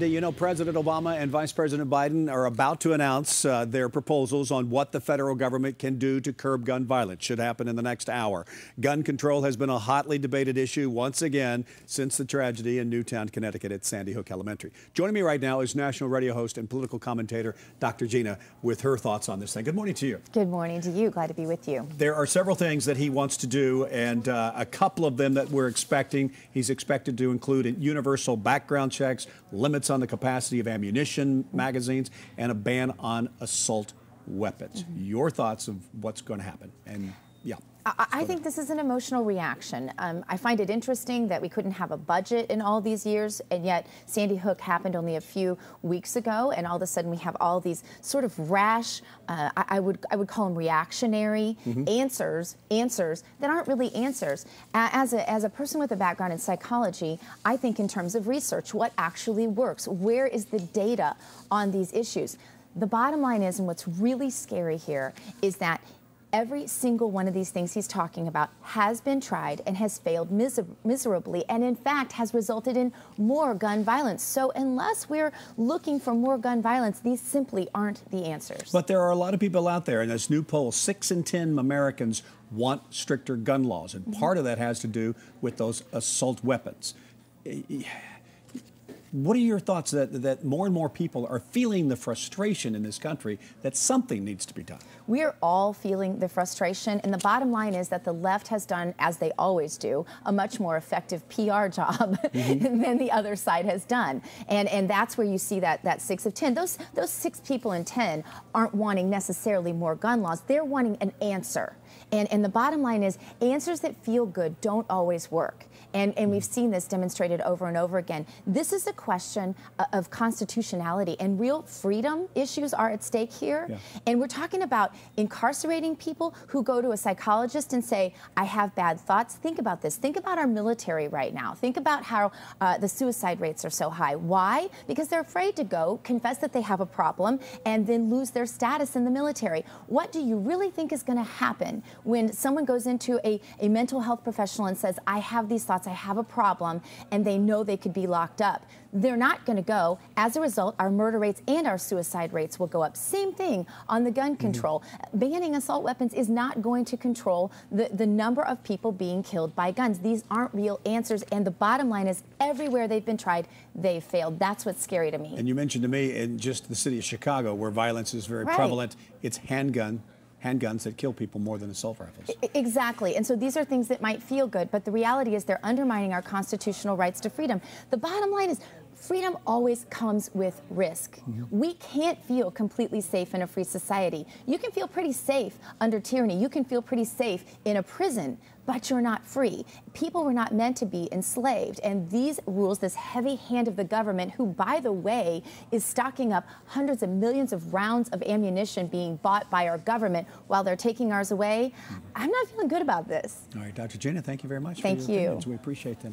You know, President Obama and Vice President Biden are about to announce their proposals on what the federal government can do to curb gun violence. Should happen in the next hour. Gun control has been a hotly debated issue once again since the tragedy in Newtown, Connecticut at Sandy Hook Elementary. Joining me right now is national radio host and political commentator Dr. Gina with her thoughts on this thing. Good morning to you. Good morning to you. Glad to be with you. There are several things that he wants to do, and a couple of them that we're expecting. He's expected to include universal background checks, limits on the capacity of ammunition magazines, and a ban on assault weapons. Your thoughts of what's going to happen? And yeah. I think this is an emotional reaction. I find it interesting that we couldn't have a budget in all these years, and yet Sandy Hook happened only a few weeks ago, and all of a sudden we have all these sort of rash, I would call them reactionary answers that aren't really answers. As a person with a background in psychology, I think in terms of research, what actually works? Where is the data on these issues? The bottom line is, and what's really scary here, is that every single one of these things he's talking about has been tried and has failed miserably, and in fact has resulted in more gun violence. So unless we're looking for more gun violence, these simply aren't the answers. But there are a lot of people out there in this new poll, 6 in 10 Americans want stricter gun laws, and part of that has to do with those assault weapons. What are your thoughts that more and more people are feeling the frustration in this country that something needs to be done? We're all feeling the frustration, and the bottom line is that the left has done, as they always do, a much more effective PR job than the other side has done. And that's where you see that 6 of 10. Those 6 people in 10 aren't wanting necessarily more gun laws. They're wanting an answer. And the bottom line is answers that feel good don't always work. And we've seen this demonstrated over and over again. This is a question of constitutionality, and real freedom issues are at stake here. Yeah. And we're talking about incarcerating people who go to a psychologist and say, I have bad thoughts. Think about this. Think about our military right now. Think about how the suicide rates are so high. Why? Because they're afraid to go, confess that they have a problem, and then lose their status in the military. What do you really think is going to happen when someone goes into a mental health professional and says, I have these thoughts, I have a problem, and they know they could be locked up? They're not going to go. As a result, our murder rates and our suicide rates will go up. Same thing on the gun control. Banning assault weapons is not going to control the number of people being killed by guns. These aren't real answers, and the bottom line is everywhere they've been tried, they've failed. That's what's scary to me. And you mentioned to me in just the city of Chicago, where violence is very prevalent, it's handguns that kill people more than assault rifles. Exactly. And so these are things that might feel good, but the reality is they're undermining our constitutional rights to freedom. The bottom line is freedom always comes with risk. We can't feel completely safe in a free society. You can feel pretty safe under tyranny. You can feel pretty safe in a prison, but you're not free. People were not meant to be enslaved. And these rules, this heavy hand of the government, who, by the way, is stocking up hundreds of millions of rounds of ammunition being bought by our government while they're taking ours away, I'm not feeling good about this. All right, Dr. Gina, thank you very much. Thank for your you. opinions. We appreciate them.